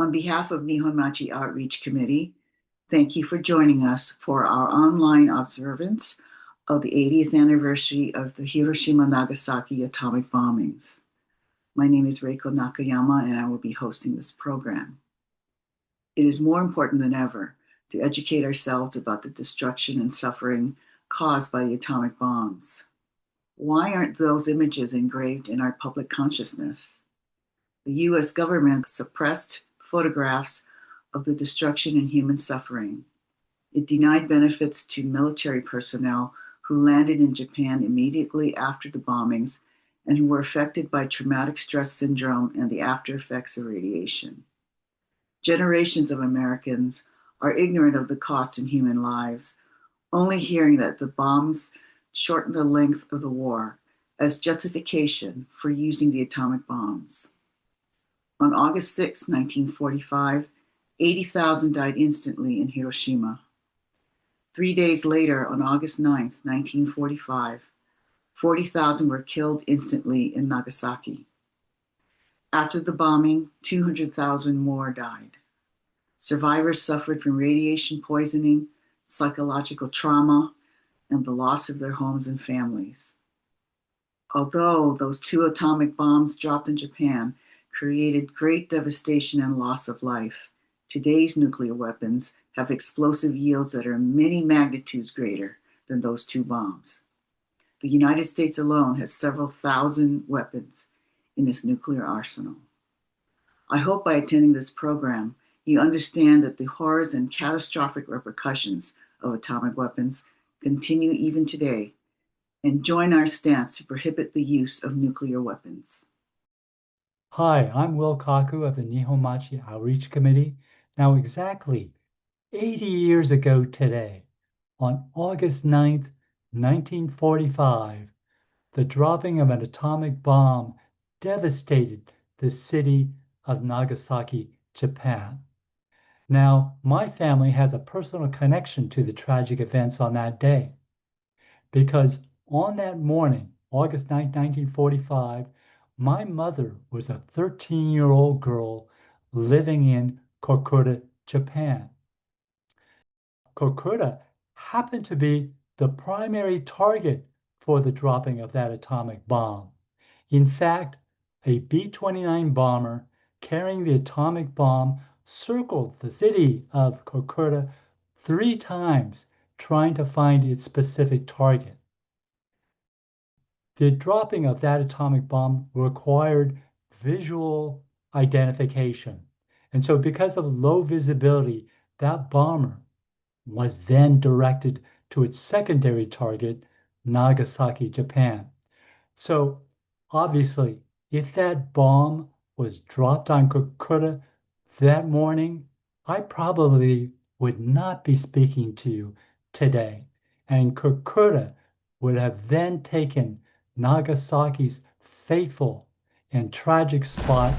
On behalf of Nihonmachi Outreach Committee, thank you for joining us for our online observance of the 80th anniversary of the Hiroshima and Nagasaki atomic bombings. My name is Reiko Nakayama, and I will be hosting this program. It is more important than ever to educate ourselves about the destruction and suffering caused by the atomic bombs. Why aren't those images engraved in our public consciousness? The US government suppressed photographs of the destruction and human suffering. It denied benefits to military personnel who landed in Japan immediately after the bombings and who were affected by traumatic stress syndrome and the after effects of radiation. Generations of Americans are ignorant of the cost in human lives, only hearing that the bombs shortened the length of the war as justification for using the atomic bombs. On August 6, 1945, 80,000 died instantly in Hiroshima. 3 days later, on August 9, 1945, 40,000 were killed instantly in Nagasaki. After the bombing, 200,000 more died. Survivors suffered from radiation poisoning, psychological trauma, and the loss of their homes and families. Although those 2 atomic bombs dropped in Japan created great devastation and loss of life, today's nuclear weapons have explosive yields that are many magnitudes greater than those 2 bombs. The United States alone has several thousand weapons in its nuclear arsenal. I hope by attending this program, you understand that the horrors and catastrophic repercussions of atomic weapons continue even today, and join our stance to prohibit the use of nuclear weapons. Hi, I'm Will Kaku of the Nihonmachi Outreach Committee. Now, exactly 80 years ago today, on August 9th, 1945, the dropping of an atomic bomb devastated the city of Nagasaki, Japan. Now, my family has a personal connection to the tragic events on that day, because on that morning, August 9th, 1945, my mother was a 13-year-old girl living in Kokura, Japan. Kokura happened to be the primary target for the dropping of that atomic bomb. In fact, a B-29 bomber carrying the atomic bomb circled the city of Kokura 3 times, trying to find its specific target. The dropping of that atomic bomb required visual identification. And so because of low visibility, that bomber was then directed to its secondary target, Nagasaki, Japan. So obviously, if that bomb was dropped on Kokura that morning, I probably would not be speaking to you today. And Kokura would have then taken Nagasaki's fateful and tragic spot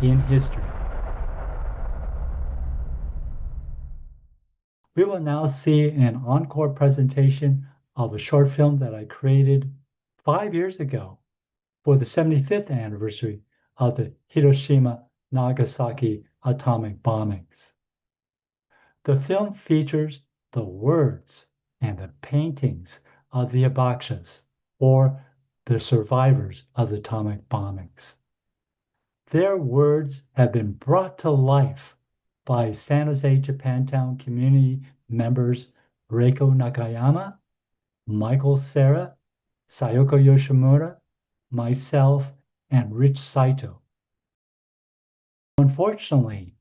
in history. We will now see an encore presentation of a short film that I created 5 years ago for the 75th anniversary of the Hiroshima-Nagasaki atomic bombings. The film features the words and the paintings of the Hibakshas, or the survivors of the atomic bombings. Their words have been brought to life by San Jose Japantown community members Reiko Nakayama, Michael Serra, Sayoko Yoshimura, myself, and Rich Saito. Unfortunately,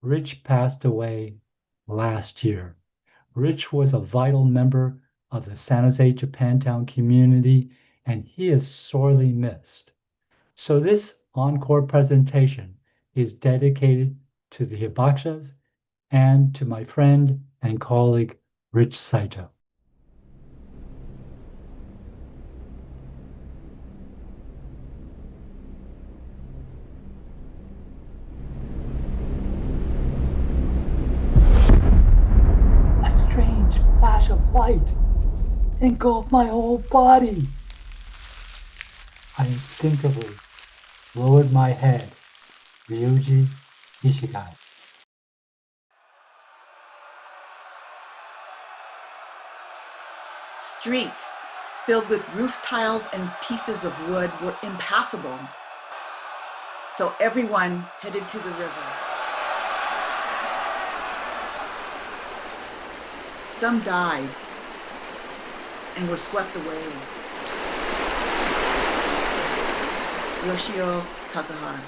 Rich passed away last year. Rich was a vital member of the San Jose Japantown community, and he is sorely missed. So this encore presentation is dedicated to the Hibakshas and to my friend and colleague, Rich Saito. A strange flash of light engulfed my whole body. I instinctively lowered my head. Ryuji Ishigai. streets filled with roof tiles and pieces of wood were impassable. So everyone headed to the river. Some died and were swept away. Yoshio Takahara.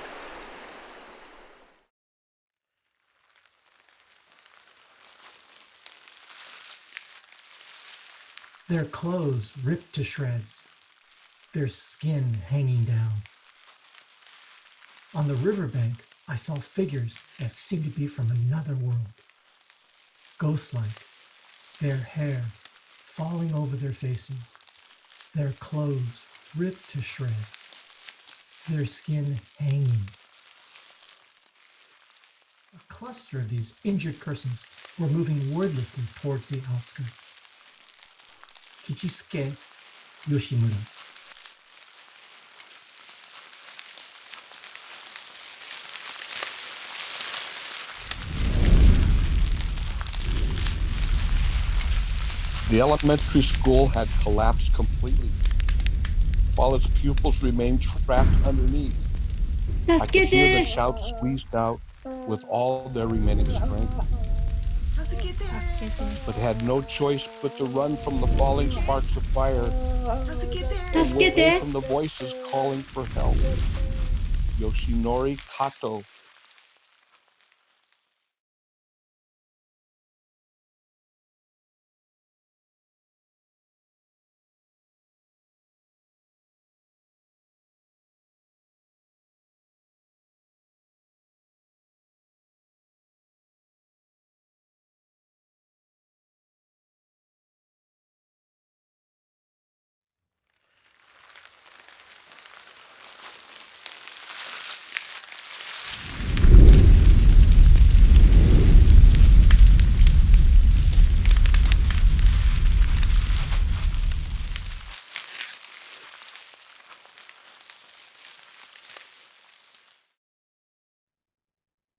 Their clothes ripped to shreds, their skin hanging down. On the riverbank, I saw figures that seemed to be from another world, ghost-like, their hair falling over their faces, their clothes ripped to shreds, their skin hanging. A cluster of these injured persons were moving wordlessly towards the outskirts. Kichisuke Yoshimura. The elementary school had collapsed completely, while its pupils remained trapped underneath. I could hear the shouts squeezed out with all their remaining strength, but had no choice but to run from the falling sparks of fire and away from the voices calling for help. Yoshinori Kato.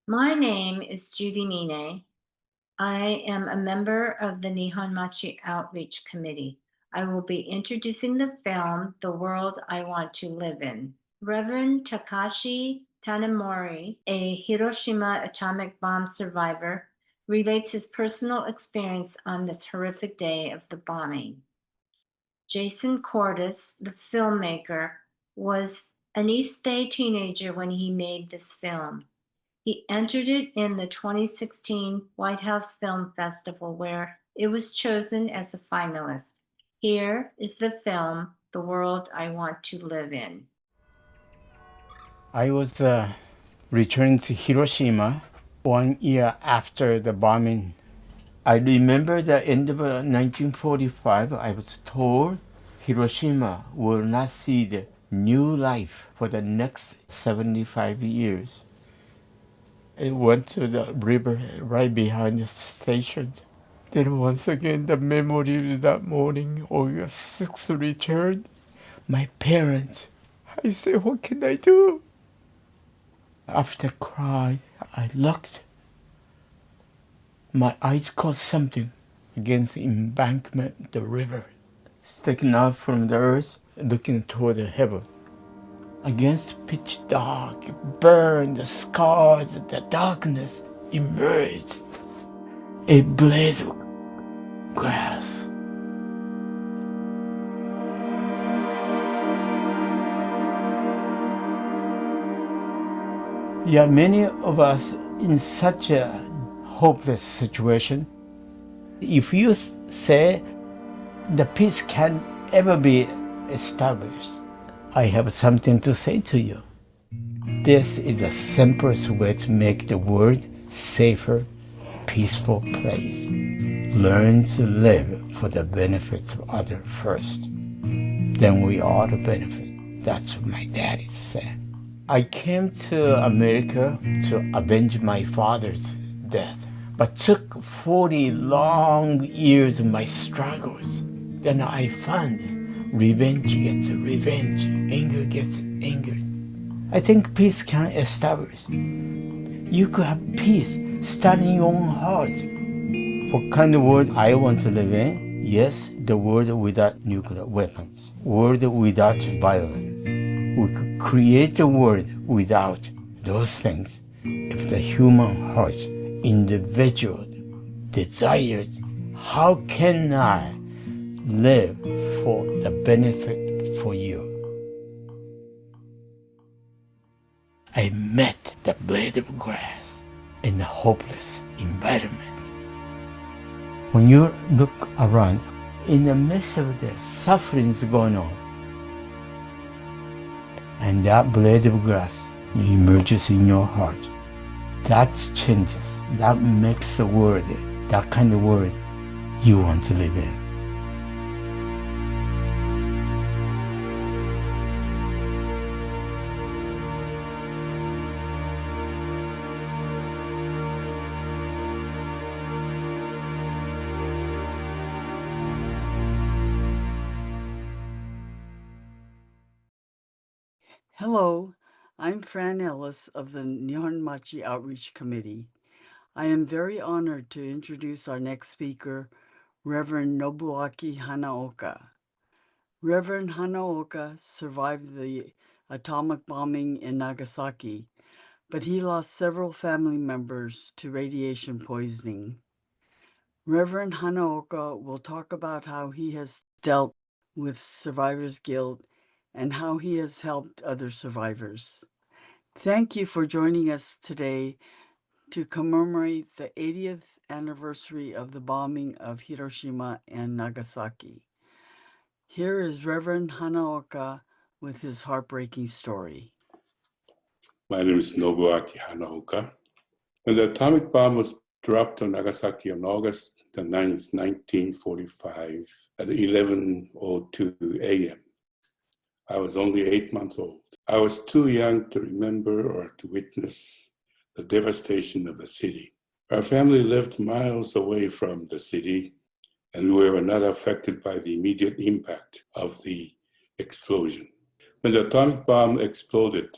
My name is Judy Mine. I am a member of the Nihonmachi Outreach Committee. I will be introducing the film, The World I Want to Live In. Reverend Takashi Tanemori, a Hiroshima atomic bomb survivor, relates his personal experience on this horrific day of the bombing. Jason Cordis, the filmmaker, was an East Bay teenager when he made this film. He entered it in the 2016 White House Film Festival, where it was chosen as a finalist. Here is the film, The World I Want to Live In. I was returning to Hiroshima 1 year after the bombing. I remember the end of 1945, I was told Hiroshima will not see the new life for the next 75 years. I went to the river right behind the station. Then once again, the memory of that morning, August 6th, returned. My parents, I said, what can I do? After I cried, I looked. My eyes caught something against the embankment, the river, sticking out from the earth, looking toward the heaven. Against pitch dark, burned, the scars, the darkness emerged. A blade of grass. Yeah, many of us in such a hopeless situation, if you say the peace can ever be established, I have something to say to you. This is the simplest way to make the world safer, peaceful place. Learn to live for the benefits of others first. Then we all benefit. That's what my daddy said. I came to America to avenge my father's death, but took 40 long years of my struggles. Then I found revenge gets revenge, anger gets anger. I think peace can establish. You could have peace start in your own heart. What kind of world I want to live in? Yes, the world without nuclear weapons, world without violence. We could create a world without those things if the human heart, individual desires, how can I live for the benefit for you? I met the blade of grass in a hopeless environment. When you look around, in the midst of the sufferings going on, and that blade of grass emerges in your heart, that changes, that makes the world, that kind of world you want to live in. Hello, I'm Fran Ellis of the Nihonmachi Outreach Committee. I am very honored to introduce our next speaker, Reverend Nobuaki Hanaoka. Reverend Hanaoka survived the atomic bombing in Nagasaki, but he lost several family members to radiation poisoning. Reverend Hanaoka will talk about how he has dealt with survivor's guilt and how he has helped other survivors. Thank you for joining us today to commemorate the 80th anniversary of the bombing of Hiroshima and Nagasaki. Here is Reverend Hanaoka with his heartbreaking story. My name is Nobuaki Hanaoka. When the atomic bomb was dropped on Nagasaki on August the 9th, 1945 at 11:02 a.m., I was only 8 months old. I was too young to remember or to witness the devastation of the city. Our family lived miles away from the city, and we were not affected by the immediate impact of the explosion. When the atomic bomb exploded,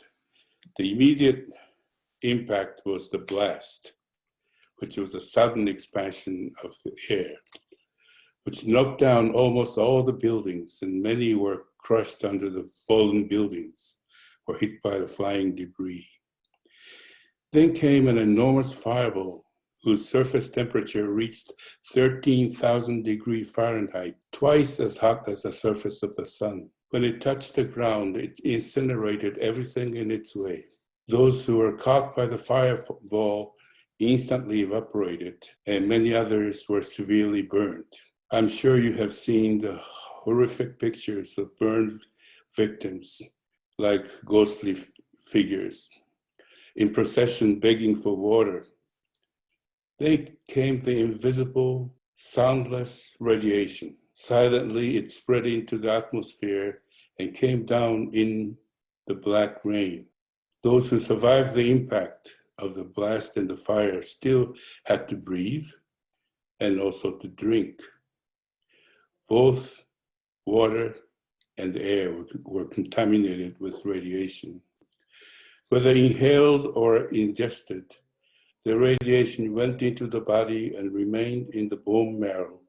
the immediate impact was the blast, which was a sudden expansion of the air, which knocked down almost all the buildings, and many were crushed under the fallen buildings or hit by the flying debris. Then came an enormous fireball whose surface temperature reached 13,000 degrees Fahrenheit, twice as hot as the surface of the sun. When it touched the ground, it incinerated everything in its way. Those who were caught by the fireball instantly evaporated, and many others were severely burned. I'm sure you have seen the horrific pictures of burned victims, like ghostly figures, in procession begging for water. They came the invisible, soundless radiation. Silently, it spread into the atmosphere and came down in the black rain. Those who survived the impact of the blast and the fire still had to breathe and also to drink. Both water and air were contaminated with radiation. Whether inhaled or ingested, the radiation went into the body and remained in the bone marrow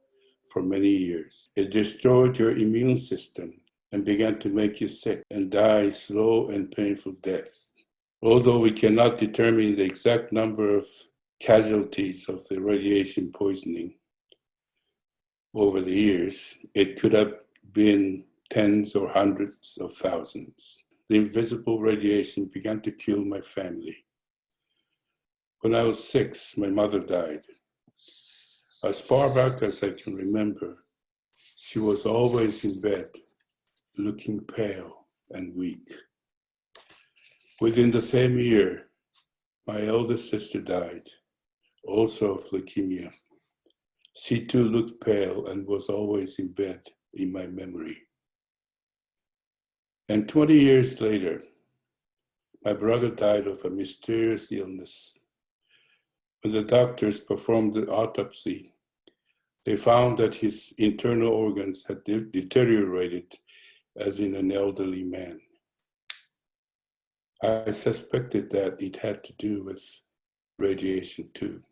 for many years. It destroyed your immune system and began to make you sick and die slow and painful deaths. Although we cannot determine the exact number of casualties of the radiation poisoning over the years, it could have been tens or hundreds of thousands. The invisible radiation began to kill my family. When I was 6, my mother died. As far back as I can remember, she was always in bed, looking pale and weak. Within the same year, my eldest sister died, also of leukemia. She too looked pale and was always in bed in my memory. And 20 years later, my brother died of a mysterious illness. When the doctors performed the autopsy, they found that his internal organs had deteriorated as in an elderly man. I suspected that it had to do with radiation too.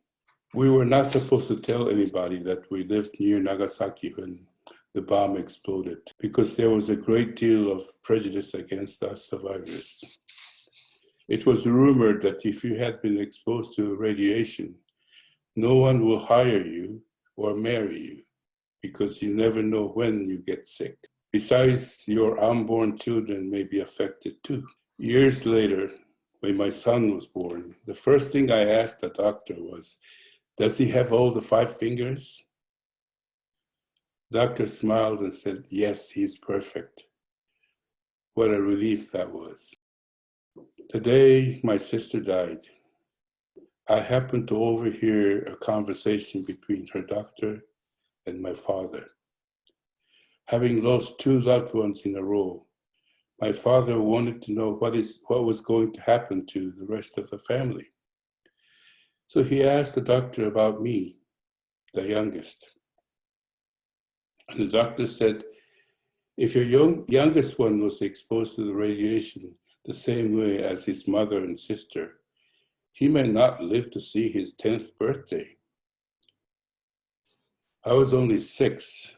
We were not supposed to tell anybody that we lived near Nagasaki when the bomb exploded, because there was a great deal of prejudice against us survivors. It was rumored that if you had been exposed to radiation, no one will hire you or marry you, because you never know when you get sick. Besides, your unborn children may be affected too. Years later, when my son was born, the first thing I asked the doctor was, "Does he have all the 5 fingers?" Doctor smiled and said, "Yes, he's perfect." What a relief that was. Today, my sister died. I happened to overhear a conversation between her doctor and my father. Having lost 2 loved ones in a row, my father wanted to know what was going to happen to the rest of the family. So he asked the doctor about me, the youngest. And the doctor said, if your youngest one was exposed to the radiation the same way as his mother and sister, he may not live to see his 10th birthday. I was only 6,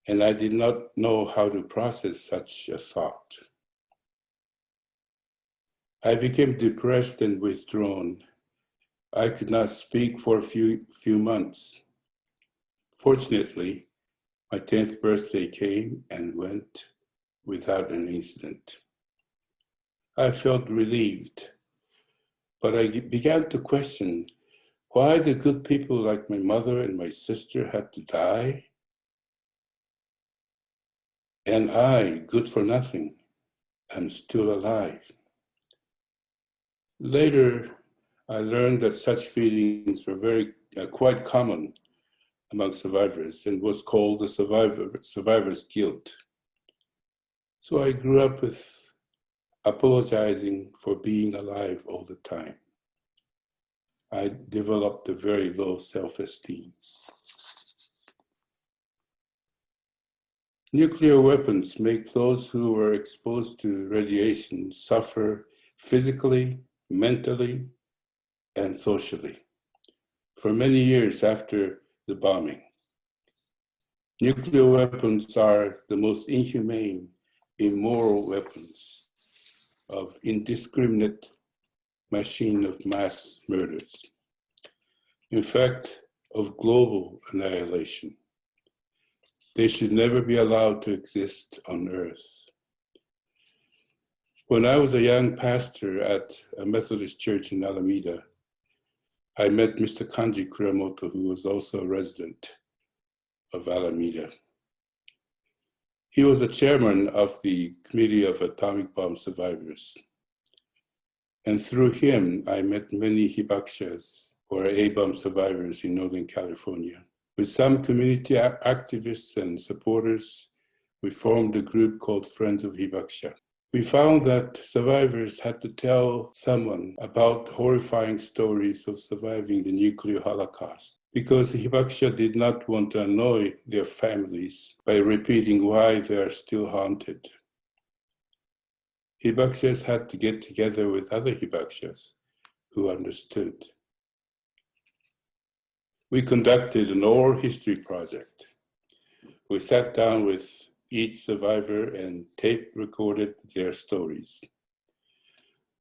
and I did not know how to process such a thought. I became depressed and withdrawn. I could not speak for a few months. Fortunately, my 10th birthday came and went without an incident. I felt relieved, but I began to question why the good people like my mother and my sister had to die, and I, good for nothing, am still alive. Later, I learned that such feelings were quite common among survivors and was called the survivor's guilt. So I grew up with apologizing for being alive all the time. I developed a very low self-esteem. Nuclear weapons make those who were exposed to radiation suffer physically, mentally, and socially for many years after the bombing. Nuclear weapons are the most inhumane, immoral weapons of indiscriminate machine of mass murders. In fact, of global annihilation. They should never be allowed to exist on Earth. When I was a young pastor at a Methodist church in Alameda, I met Mr. Kanji Kuramoto, who was also a resident of Alameda. He was the chairman of the Committee of Atomic Bomb Survivors. And through him, I met many hibakshas, or A-bomb survivors in Northern California. With some community activists and supporters, we formed a group called Friends of Hibaksha. We found that survivors had to tell someone about horrifying stories of surviving the nuclear holocaust, because the hibaksha did not want to annoy their families by repeating why they are still haunted. Hibakshas had to get together with other hibakshas who understood. We conducted an oral history project. We sat down with each survivor and tape recorded their stories.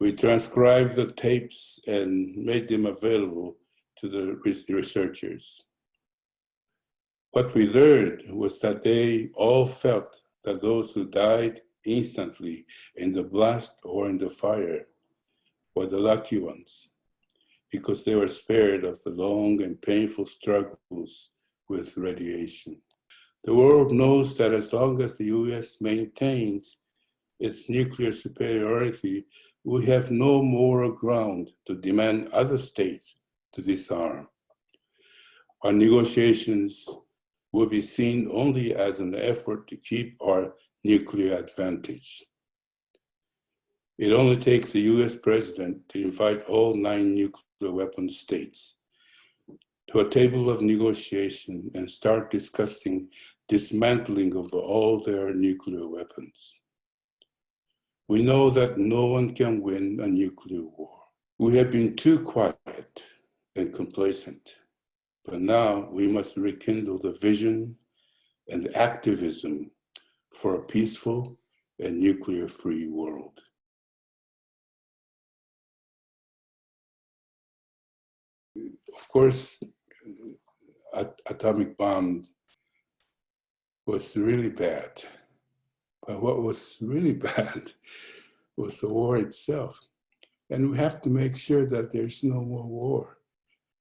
We transcribed the tapes and made them available to the researchers. What we learned was that they all felt that those who died instantly in the blast or in the fire were the lucky ones, because they were spared of the long and painful struggles with radiation. The world knows that as long as the US maintains its nuclear superiority, we have no moral ground to demand other states to disarm. Our negotiations will be seen only as an effort to keep our nuclear advantage. It only takes the US president to invite all 9 nuclear weapon states to a table of negotiation and start discussing dismantling of all their nuclear weapons. We know that no one can win a nuclear war. We have been too quiet and complacent, but now we must rekindle the vision and activism for a peaceful and nuclear-free world. Of course, atomic bombs was really bad. But what was really bad was the war itself. And we have to make sure that there's no more war.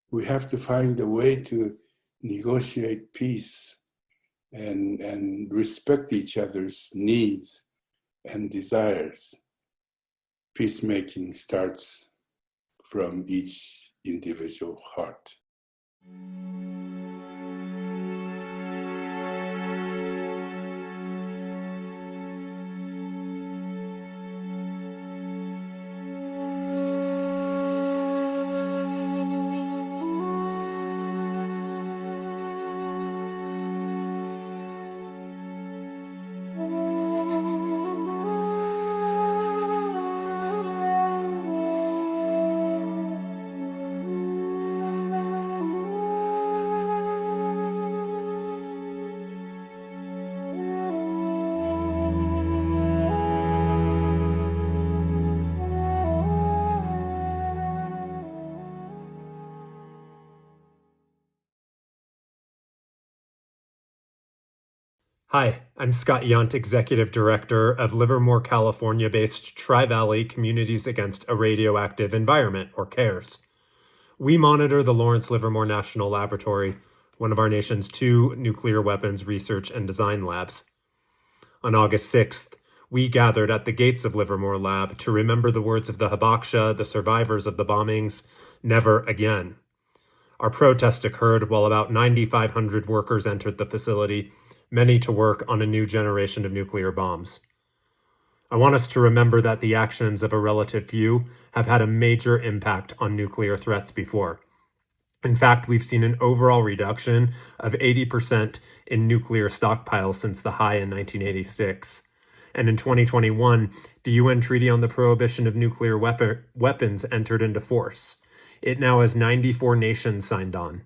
We have to find a way to negotiate peace and respect each other's needs and desires. Peacemaking starts from each individual heart. Hi, I'm Scott Yundt, Executive Director of Livermore, California-based Tri-Valley Communities Against a Radioactive Environment, or CARES. We monitor the Lawrence Livermore National Laboratory, one of our nation's 2 nuclear weapons research and design labs. On August 6th, we gathered at the gates of Livermore Lab to remember the words of the Hibakusha, the survivors of the bombings, "Never again." Our protest occurred while about 9,500 workers entered the facility, many to work on a new generation of nuclear bombs. I want us to remember that the actions of a relative few have had a major impact on nuclear threats before. In fact, we've seen an overall reduction of 80% in nuclear stockpiles since the high in 1986. And in 2021, the UN Treaty on the Prohibition of Nuclear Weapons entered into force. It now has 94 nations signed on.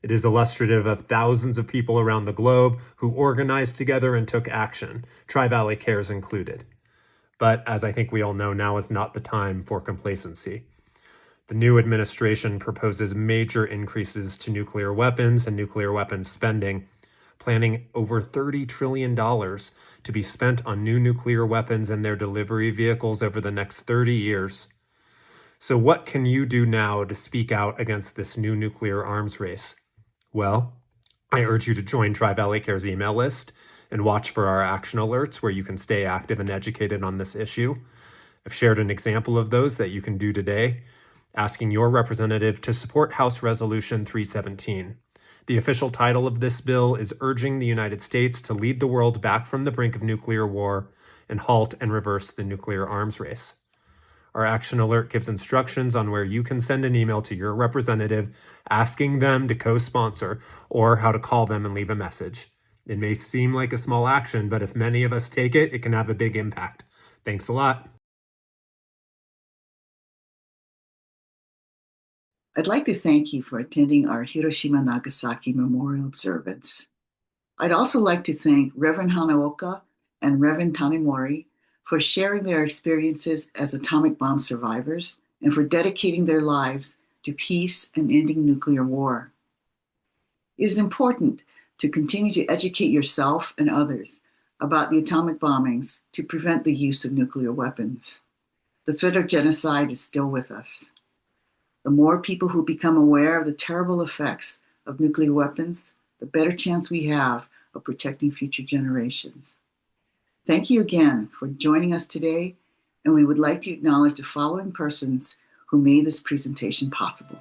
It is illustrative of thousands of people around the globe who organized together and took action, Tri-Valley Cares included. But as I think we all know, now is not the time for complacency. The new administration proposes major increases to nuclear weapons and nuclear weapons spending, planning over $30 trillion to be spent on new nuclear weapons and their delivery vehicles over the next 30 years. So what can you do now to speak out against this new nuclear arms race? Well, I urge you to join Tri-Valley Cares email list and watch for our action alerts where you can stay active and educated on this issue. I've shared an example of those that you can do today, asking your representative to support House Resolution 317. The official title of this bill is urging the United States to lead the world back from the brink of nuclear war and halt and reverse the nuclear arms race. Our action alert gives instructions on where you can send an email to your representative asking them to co-sponsor or how to call them and leave a message. It may seem like a small action, but if many of us take it, it can have a big impact. Thanks a lot. I'd like to thank you for attending our Hiroshima and Nagasaki Memorial Observance. I'd also like to thank Reverend Hanaoka and Reverend Tanemori for sharing their experiences as atomic bomb survivors and for dedicating their lives to peace and ending nuclear war. It is important to continue to educate yourself and others about the atomic bombings to prevent the use of nuclear weapons. The threat of genocide is still with us. The more people who become aware of the terrible effects of nuclear weapons, the better chance we have of protecting future generations. Thank you again for joining us today, and we would like to acknowledge the following persons who made this presentation possible.